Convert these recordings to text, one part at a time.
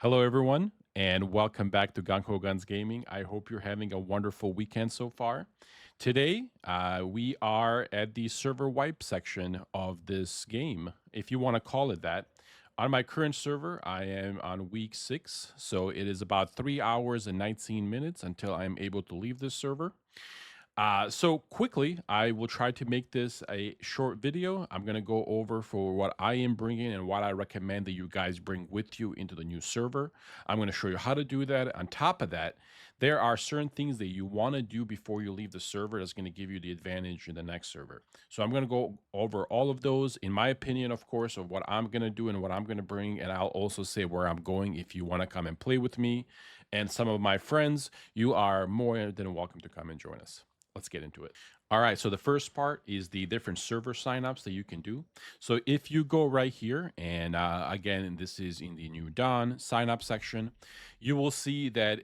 Hello, everyone, and welcome back to Gunko Guns Gaming. I hope you're having a wonderful weekend so far. Today, we are at the server wipe section of this game, if you want to call it that. On my current server, I am on week 6, so it is about 3 hours and 19 minutes until I am able to leave this server. So quickly, I will try to make this a short video. I'm going to go over for what I am bringing and what I recommend that you guys bring with you into the new server. I'm going to show you how to do that. On top of that, there are certain things that you want to do before you leave the server that's going to give you the advantage in the next server. So I'm going to go over all of those, in my opinion, of course, of what I'm going to do and what I'm going to bring. And I'll also say where I'm going if you want to come and play with me. And some of my friends, you are more than welcome to come and join us. Let's get into it. All right, so the first part is the different server signups that you can do. So if you go right here, and again, this is in the new Dawn sign up section, you will see that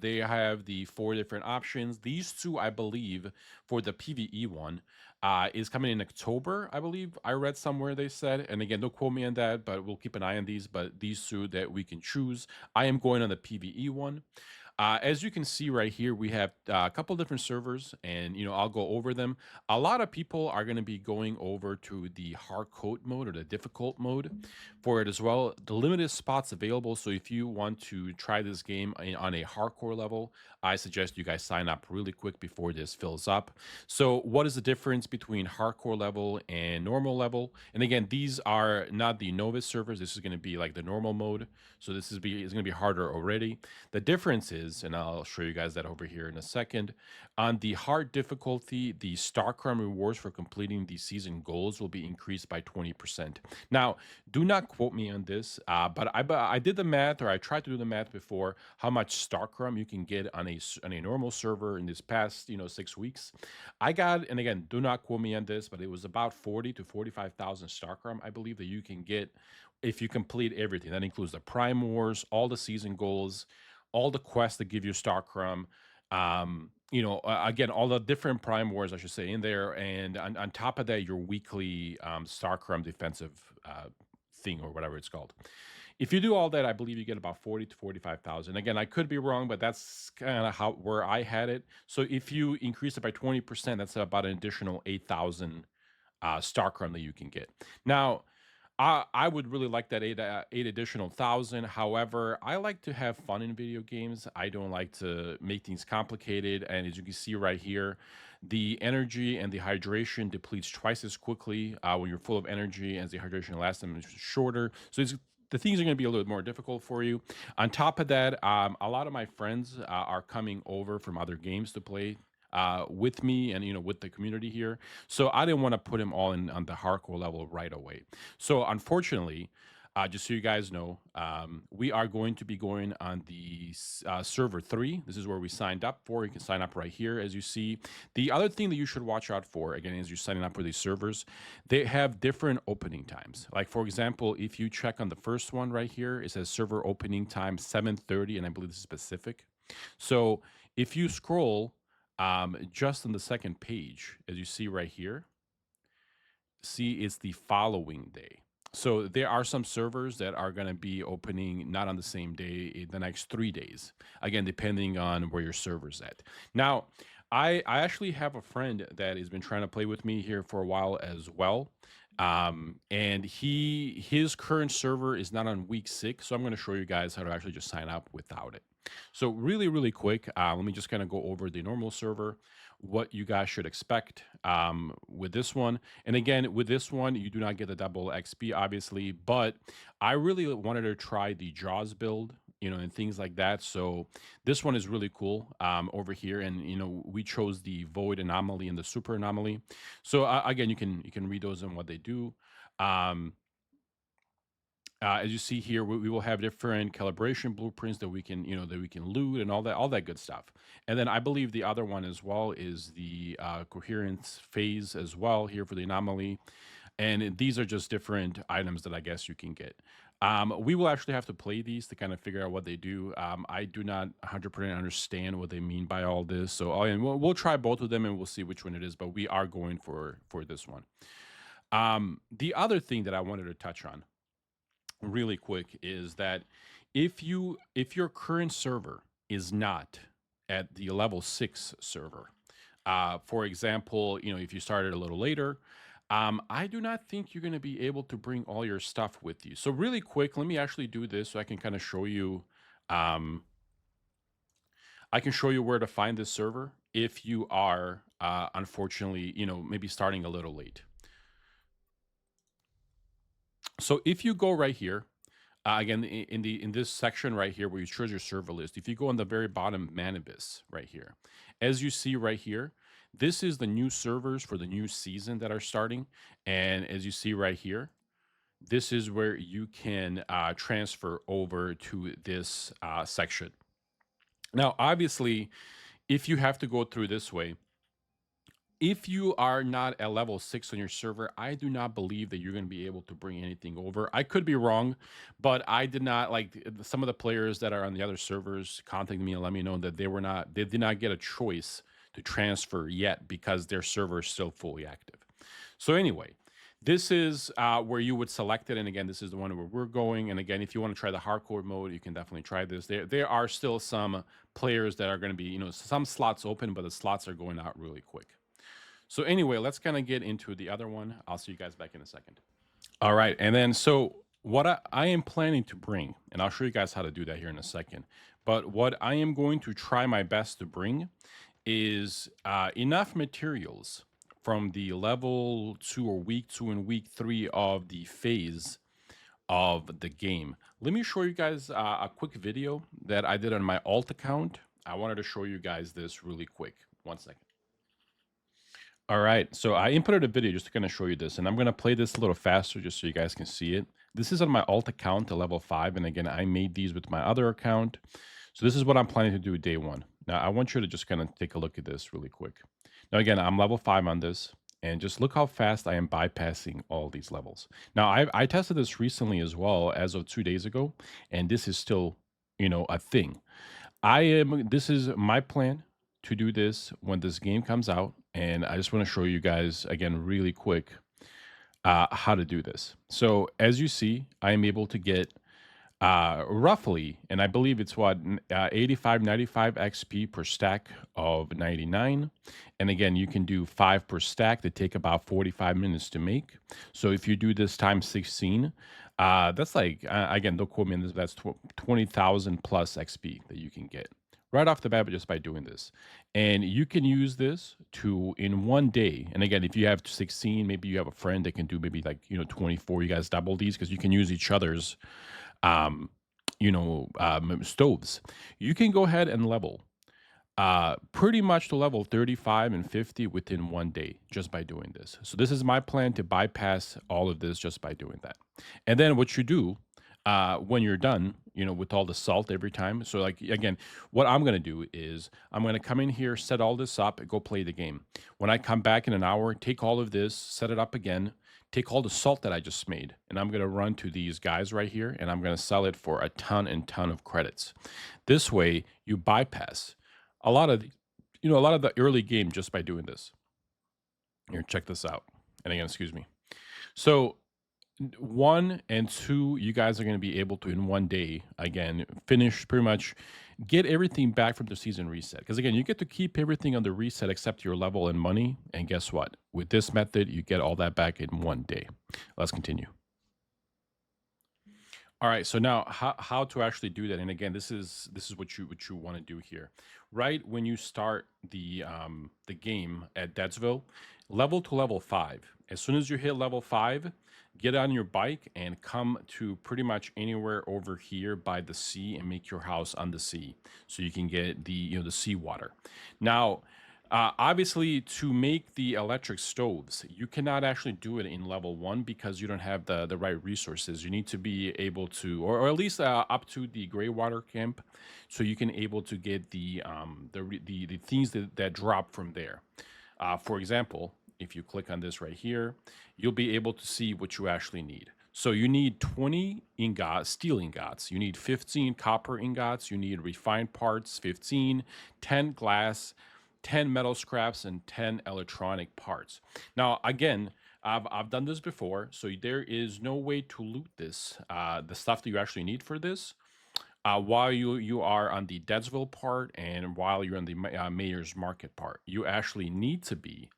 they have the 4 different options. These two, I believe, for the PvE one, is coming in October, I believe. I read somewhere they said, and again, don't quote me on that, but we'll keep an eye on these. But these two that we can choose, I am going on the PvE one. As you can see right here, we have a couple different servers, and I'll go over them. A lot of people are going to be going over to the hardcore mode or the difficult mode for it as well. The limited spots available, so if you want to try this game on a hardcore level, I suggest you guys sign up really quick before this fills up. So, what is the difference between hardcore level and normal level? And again, these are not the novice servers. This is going to be like the normal mode, so this is going to be harder already. The difference is, and I'll show you guys that over here in a second, on the hard difficulty, the StarCraft rewards for completing the season goals will be increased by 20%. Now, do not quote me on this, but I did the math, or I tried to do the math before, how much StarCraft you can get on a normal server in this past 6 weeks. I got, and again, do not quote me on this, but it was about 40 to 45,000 StarCraft, I believe, that you can get if you complete everything. That includes the Prime Wars, all the season goals, all the quests that give you StarCrum. Again, all the different Prime Wars, I should say, in there, and on top of that, your weekly StarCrum defensive thing or whatever it's called. If you do all that, I believe you get about 40 to 45,000. Again, I could be wrong, but that's kind of how where I had it. So if you increase it by 20%, that's about an additional 8,000 StarCrum that you can get. Now, I would really like that eight additional thousand. However, I like to have fun in video games. I don't like to make things complicated. And as you can see right here, the energy and the hydration depletes twice as quickly when you're full of energy, as the hydration lasts them is shorter. So the things are going to be a little bit more difficult for you. On top of that, a lot of my friends are coming over from other games to play with me and with the community here. So I didn't want to put him all in on the hardcore level right away. So unfortunately, just so you guys know, we are going to be going on the server 3. This is where we signed up for. You can sign up right here, as you see. The other thing that you should watch out for, again, as you're signing up for these servers, they have different opening times. Like, for example, if you check on the first one right here, it says server opening time 7:30, and I believe this is Pacific. So if you scroll just on the second page, as you see right here, see it's the following day. So there are some servers that are going to be opening not on the same day, in the next 3 days. Again, depending on where your server's at. Now, I actually have a friend that has been trying to play with me here for a while as well. And his current server is not on week 6, so I'm going to show you guys how to actually just sign up without it. So really, really quick, let me just kind of go over the normal server, what you guys should expect with this one. And again, with this one, you do not get the double XP, obviously, but I really wanted to try the Jaws build, and things like that. So this one is really cool over here. And, we chose the Void Anomaly and the Super Anomaly. So again, you can read those and what they do. Um, as you see here, we will have different calibration blueprints that we can loot and all that good stuff. And then I believe the other one as well is the coherence phase as well here for the anomaly. And these are just different items that I guess you can get. We will actually have to play these to kind of figure out what they do. I do not 100% understand what they mean by all this. So and we'll try both of them and we'll see which one it is. But we are going for this one. The other thing that I wanted to touch on really quick is that if your current server is not at the level 6 server, for example, if you started a little later, I do not think you're going to be able to bring all your stuff with you. So really quick, let me actually do this so I can kind of show you. um, I can show you where to find this server if you are, unfortunately, maybe starting a little late. So if you go right here, again, in this section right here where you choose your server list, if you go on the very bottom, Manibus right here, as you see right here, this is the new servers for the new season that are starting. And as you see right here, this is where you can transfer over to this section. Now, obviously, if you have to go through this way, if you are not at level 6 on your server, I do not believe that you're going to be able to bring anything over. I could be wrong, but I did not like some of the players that are on the other servers contacted me and let me know that they did not get a choice to transfer yet because their server is still fully active. So anyway, this is where you would select it. And again, this is the one where we're going. And again, if you want to try the hardcore mode, you can definitely try this. There are still some players that are going to be, some slots open, but the slots are going out really quick. So anyway, let's kind of get into the other one. I'll see you guys back in a second. All right. And then, so what I am planning to bring, and I'll show you guys how to do that here in a second. But what I am going to try my best to bring is enough materials from the level 2 or week 2 and week 3 of the phase of the game. Let me show you guys a quick video that I did on my alt account. I wanted to show you guys this really quick. 1 second. All right, so I inputted a video just to kind of show you this, and I'm going to play this a little faster just so you guys can see it. This is on my alt account to level 5, and again, I made these with my other account. So this is what I'm planning to do day 1. Now, I want you to just kind of take a look at this really quick. Now, again, I'm level 5 on this, and just look how fast I am bypassing all these levels. Now, I tested this recently as well as of 2 days ago, and this is still, a thing. This is my plan to do this when this game comes out, and I just want to show you guys again really quick how to do this. So as you see, I am able to get roughly, and I believe it's 85, 95 XP per stack of 99. And again, you can do 5 per stack that take about 45 minutes to make. So if you do this times 16, that's like, again, don't quote me on this, that's 20,000 plus XP that you can get right off the bat just by doing this. And you can use this to in 1 day. And again, if you have 16, maybe you have a friend that can do maybe like, 24, you guys double these because you can use each other's um, stoves. You can go ahead and level pretty much to level 35 and 50 within 1 day just by doing this. So this is my plan to bypass all of this just by doing that. And then what you do when you're done, with all the salt every time. So like again, what I'm gonna do is I'm gonna come in here, set all this up, and go play the game. When I come back in an hour, take all of this, set it up again, take all the salt that I just made, and I'm gonna run to these guys right here, and I'm gonna sell it for a ton and ton of credits. This way, you bypass a lot of a lot of the early game just by doing this. Here, check this out. And again, excuse me. So 1 and 2, you guys are going to be able to in 1 day again finish pretty much get everything back from the season reset. Because again, you get to keep everything on the reset except your level and money. And guess what? With this method, you get all that back in 1 day. Let's continue. All right, so now how to actually do that? And again, this is what you want to do here. Right when you start the game at Deadsville, level to level 5. As soon as you hit level 5, get on your bike and come to pretty much anywhere over here by the sea and make your house on the sea so you can get the seawater. Now, obviously, to make the electric stoves, you cannot actually do it in level 1 because you don't have the right resources. You need to be able to, or at least up to the Greywater camp, so you can able to get the things that drop from there. For example, if you click on this right here, you'll be able to see what you actually need. So you need 20 steel ingots. You need 15 copper ingots. You need refined parts, 15, 10 glass, 10 metal scraps, and 10 electronic parts. Now, again, I've done this before, so there is no way to loot this. The stuff that you actually need for this, while you are on the Deadsville part and while you're on the Mayor's Market part, you actually need to be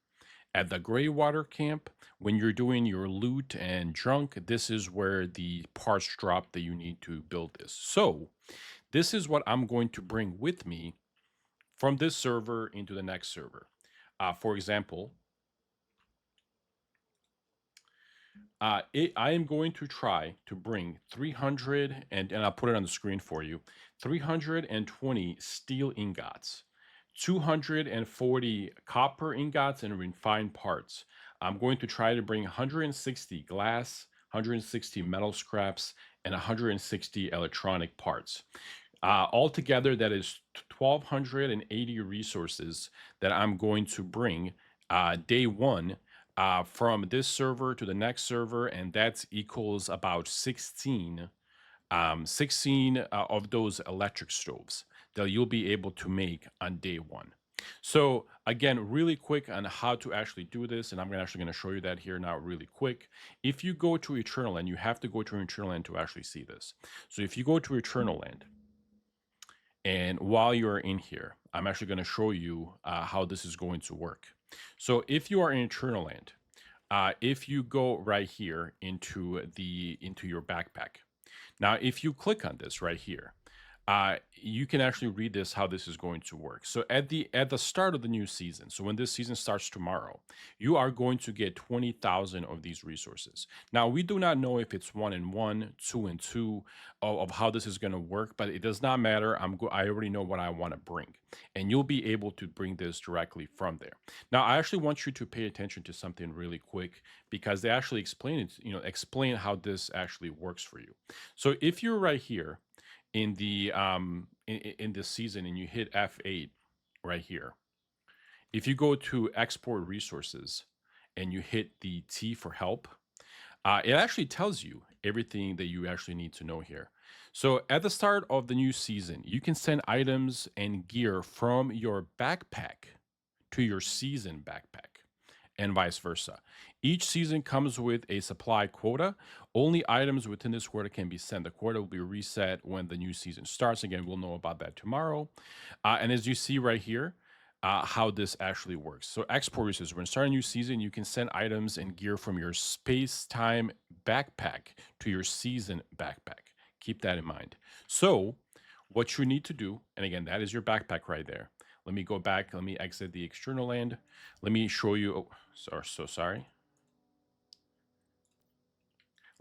at the Greywater camp when you're doing your loot and junk. This is where the parts drop that you need to build this. So this is what I'm going to bring with me from this server into the next server. For example, I am going to try to bring 300, and I'll put it on the screen for you, 320 steel ingots, 240 copper ingots and refined parts. I'm going to try to bring 160 glass, 160 metal scraps, and 160 electronic parts. Altogether, that is 1,280 resources that I'm going to bring day one from this server to the next server, and that equals about 16 of those electric stoves that you'll be able to make on day one. So again, really quick on how to actually do this, and I'm actually going to show you that here now really quick. If you go to Eternal Land, you have to go to Eternal Land to actually see this. So if you go to Eternal Land, and while you're in here, I'm actually going to show you how this is going to work. So if you are in Eternal Land, if you go right here into your backpack, now if you click on this right here, you can actually read this how this is going to work. So at the start of the new season, so when this season starts tomorrow, you are going to get 20,000 of these resources. Now we do not know if it's 1 and 1, 2 and 2 of how this is going to work, but it does not matter. I already know what I want to bring, and you'll be able to bring this directly from there. Now I actually want you to pay attention to something really quick because they actually explain it. Explain how this actually works for you. So if you're right here in in this season and you hit F8 right here, if you go to export resources and you hit the T for help, it actually tells you everything that you actually need to know here. So at the start of the new season, you can send items and gear from your backpack to your season backpack and vice versa. Each season comes with a supply quota. Only items within this quota can be sent. The quota will be reset when the new season starts. Again, we'll know about that tomorrow. And as you see right here, how this actually works. So export resources. When starting a new season, you can send items and gear from your space-time backpack to your season backpack. Keep that in mind. So what you need to do, and again, that is your backpack right there. Let me go back. Let me exit the external land. Let me show you. Oh, sorry.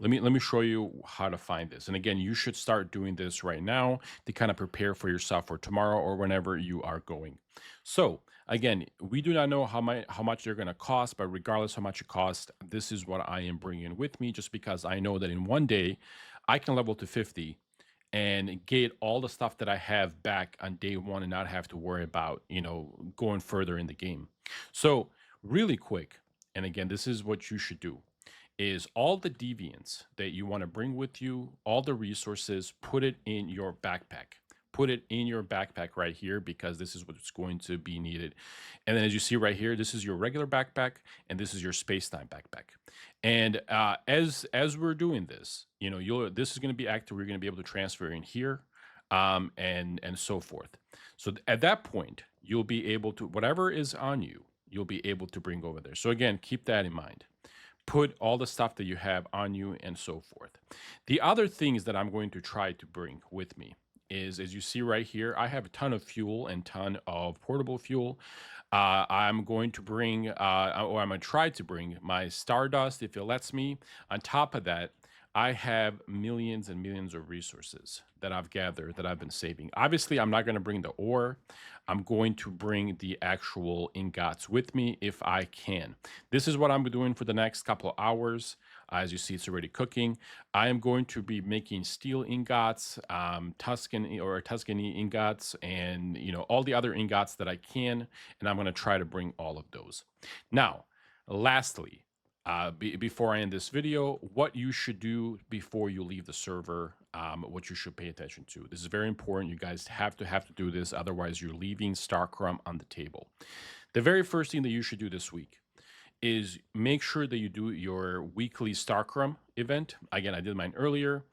Let me show you how to find this. And again, you should start doing this right now to kind of prepare for yourself for tomorrow or whenever you are going. So again, we do not know how much they're going to cost, but regardless how much it costs, this is what I am bringing with me, just because I know that in one day I can level to 50 and get all the stuff that I have back on day one and not have to worry about, going further in the game. So, really quick, and again, this is what you should do is all the deviants that you want to bring with you, all the resources, put it in your backpack. Put it in your backpack right here because this is what's going to be needed. And then as you see right here, this is your regular backpack and this is your space-time backpack. And as we're doing this, this is going to be active. We're going to be able to transfer in here, and so forth. So at that point, you'll be able to whatever is on you, you'll be able to bring over there. So again, keep that in mind. Put all the stuff that you have on you and so forth. The other things that I'm going to try to bring with me is, as you see right here, I have a ton of fuel and ton of portable fuel. I'm going to bring, or I'm going to try to bring my Stardust if it lets me. On top of that, I have millions and millions of resources that I've gathered that I've been saving. Obviously, I'm not going to bring the ore. I'm going to bring the actual ingots with me if I can. This is what I'm doing for the next couple of hours. As you see, it's already cooking. I am going to be making steel ingots, Tuscany ingots, and all the other ingots that I can, and I'm going to try to bring all of those. Now, lastly, before I end this video, what you should do before you leave the server, what you should pay attention to. This is very important. You guys have to do this, otherwise you're leaving StarCrum on the table. The very first thing that you should do this week is make sure that you do your weekly StarCrum event. Again, I did mine earlier.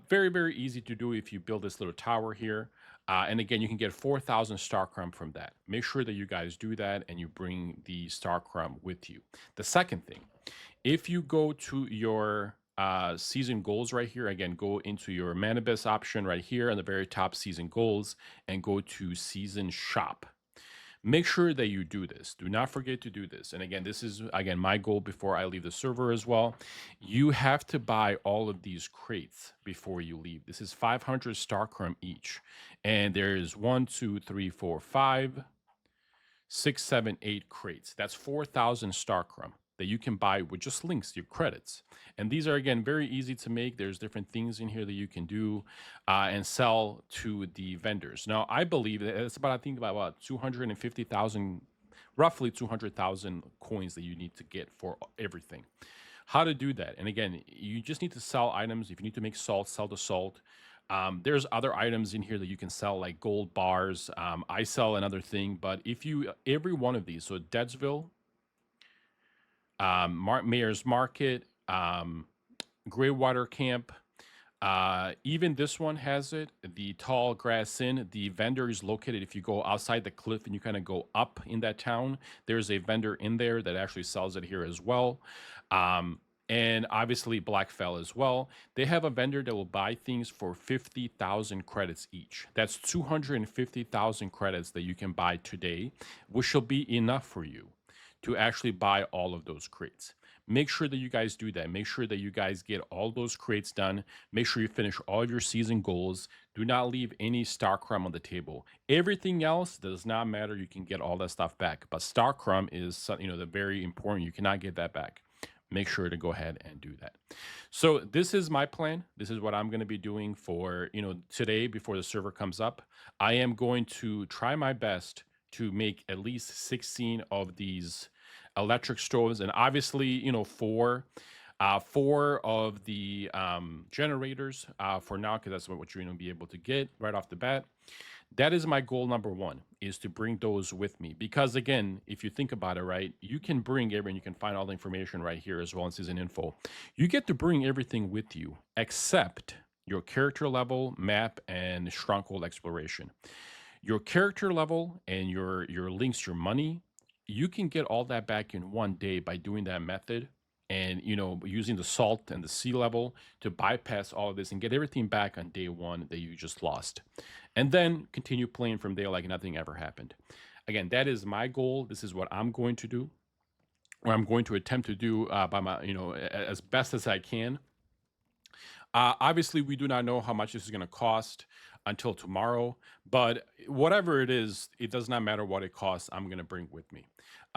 Very, very easy to do if you build this little tower here. And again, you can get 4,000 StarCrum from that. Make sure that you guys do that and you bring the StarCrum with you. The second thing, if you go to your season goals right here, again, go into your Manibus option right here on the very top, season goals, and go to season shop. Make sure that you do this. Do not forget to do this. And again, this is again my goal before I leave the server as well. You have to buy all of these crates before you leave. This is 500 StarCrum each. And there is 1, 2, 3, 4, 5, 6, 7, 8 crates. That's 4,000 StarCrum that you can buy with just links, your credits. And these are, again, very easy to make. There's different things in here that you can do and sell to the vendors. Now, I believe that it's about, I think, about 250,000, roughly 200,000 coins that you need to get for everything. How to do that? And again, you just need to sell items. If you need to make salt, sell the salt. There's other items in here that you can sell, like gold bars. I sell another thing, but if you every one of these, so Deadsville, Mayor's Market, Greywater Camp, even this one has it. The Tall Grass Inn. The vendor is located. If you go outside the cliff and you kind of go up in that town, there's a vendor in there that actually sells it here as well. And obviously Blackfell as well. They have a vendor that will buy things for 50,000 credits each. That's 250,000 credits that you can buy today, which will be enough for you to actually buy all of those crates. Make sure that you guys do that. Make sure that you guys get all those crates done. Make sure you finish all of your season goals. Do not leave any StarCrum on the table. Everything else does not matter. You can get all that stuff back. But StarCrum is, the very important. You cannot get that back. Make sure to go ahead and do that. So this is my plan. This is what I'm going to be doing for, today before the server comes up. I am going to try my best to make at least 16 of these electric stoves, and obviously, four of the generators for now, because that's what you're going to be able to get right off the bat. That is my goal number one, is to bring those with me. Because again, if you think about it, right, you can bring everything, you can find all the information right here as well in season info. You get to bring everything with you except your character level, map, and stronghold exploration. Your character level and your links, your money, you can get all that back in one day by doing that method and using the salt and the sea level to bypass all of this and get everything back on day one that you just lost, and then continue playing from there like nothing ever happened. Again, that is my goal. This is what I'm going to do, or I'm going to attempt to do by my as best as I can. Obviously, we do not know how much this is going to cost until tomorrow, but whatever it is, it does not matter what it costs. I'm going to bring with me.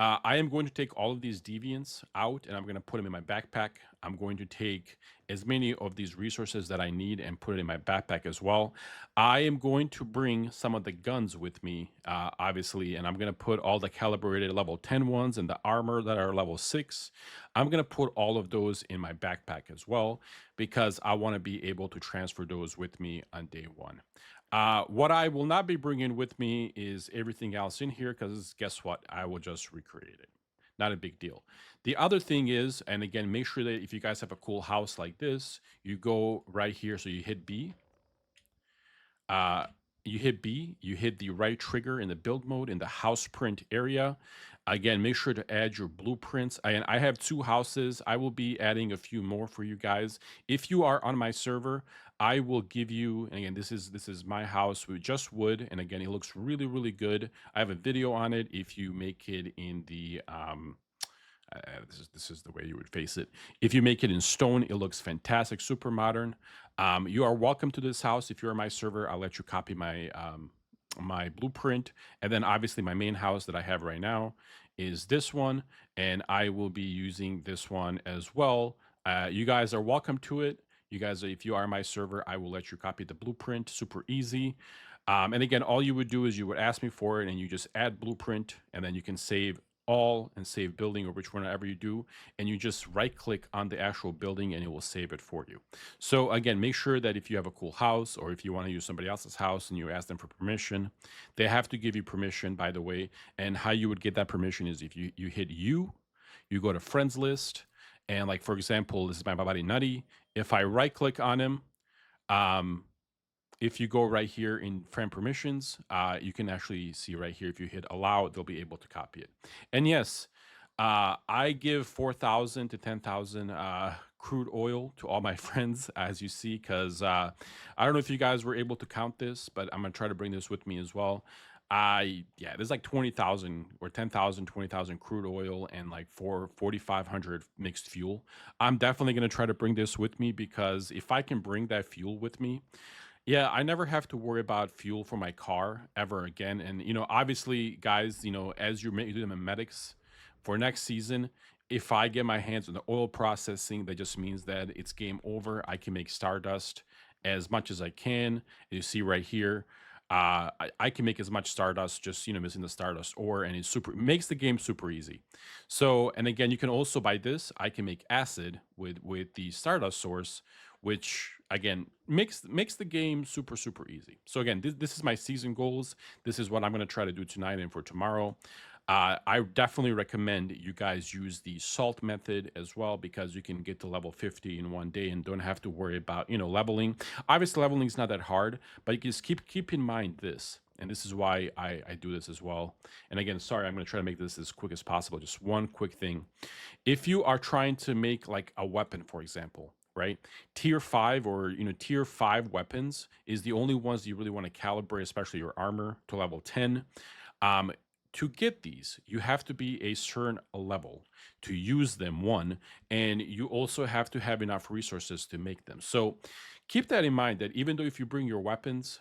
I am going to take all of these deviants out and I'm going to put them in my backpack. I'm going to take as many of these resources that I need and put it in my backpack as well. I am going to bring some of the guns with me, obviously, and I'm going to put all the calibrated level 10 ones and the armor that are level 6. I'm going to put all of those in my backpack as well because I want to be able to transfer those with me on day one. What I will not be bringing with me is everything else in here because guess what? I will just recreate it. Not a big deal. The other thing is, and again, make sure that if you guys have a cool house like this, you go right here. So you hit B. You hit B, you hit the right trigger in the build mode in the house print area. Again, make sure to add your blueprints. And I have 2 houses. I will be adding a few more for you guys. If you are on my server, I will give you, and again, this is my house with just wood. And again, it looks really, really good. I have a video on it. If you make it in the, this is the way you would face it. If you make it in stone, it looks fantastic, super modern. You are welcome to this house. If you're on my server, I'll let you copy my my blueprint. And then obviously my main house that I have right now is this one, and I will be using this one as well. You guys are welcome to it. You guys, if you are on my server, I will let you copy the blueprint, super easy. And again, all you would do is you would ask me for it and you just add blueprint, and then you can save all and save building or which whenever you do, and you just right click on the actual building and it will save it for you. So again, make sure that if you have a cool house or if you want to use somebody else's house and you ask them for permission, they have to give you permission, by the way. And how you would get that permission is if you hit U, You go to friends list, and like for example, this is my buddy Nutty. If I right click on him, um, if you go right here in friend permissions, you can actually see right here. If you hit allow, they'll be able to copy it. And yes, I give 4,000 to 10,000 crude oil to all my friends, as you see, because I don't know if you guys were able to count this, but I'm gonna try to bring this with me as well. Yeah, there's like 20,000 or 10,000, 20,000 crude oil and like 4,500 mixed fuel. I'm definitely going to try to bring this with me because if I can bring that fuel with me, yeah, I never have to worry about fuel for my car ever again. And obviously, guys, as you're doing the medics for next season, if I get my hands on the oil processing, that just means that it's game over. I can make Stardust as much as I can. You see right here, I can make as much Stardust just missing the Stardust ore, and makes the game super easy. So, and again, you can also buy this. I can make acid with the Stardust source, which again makes the game super easy. So again, this is my season goals. This is what I'm going to try to do tonight and for tomorrow. I definitely recommend you guys use the salt method as well, because you can get to level 50 in one day and don't have to worry about leveling. Obviously leveling is not that hard, but you just keep in mind this, and this is why I do this as well. And again, sorry, I'm going to try to make this as quick as possible. Just one quick thing: if you are trying to make like a weapon, for example, right? Tier 5 or tier 5 weapons is the only ones you really want to calibrate, especially your armor to level 10. Um, to get these, you have to be a certain level to use them, one, and you also have to have enough resources to make them. So keep that in mind, that even though if you bring your weapons,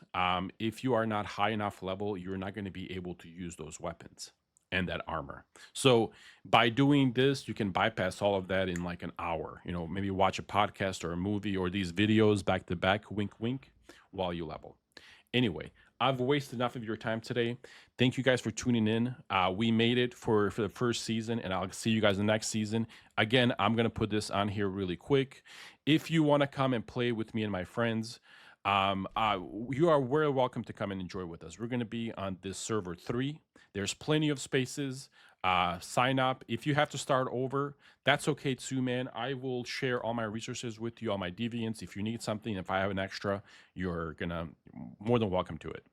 if you are not high enough level, you're not going to be able to use those weapons and that armor. So by doing this, you can bypass all of that in like an hour. Maybe watch a podcast or a movie or these videos back to back, wink, wink, while you level. Anyway, I've wasted enough of your time today. Thank you guys for tuning in. We made it for the first season, and I'll see you guys in the next season. Again, I'm going to put this on here really quick. If you want to come and play with me and my friends, you are very welcome to come and enjoy with us. We're going to be on this server 3. There's plenty of spaces. Sign up. If you have to start over, that's okay too, man. I will share all my resources with you, all my deviants. If you need something, if I have an extra, you're gonna more than welcome to it.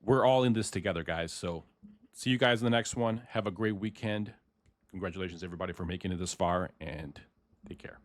We're all in this together, guys. So see you guys in the next one. Have a great weekend. Congratulations, everybody, for making it this far, and take care.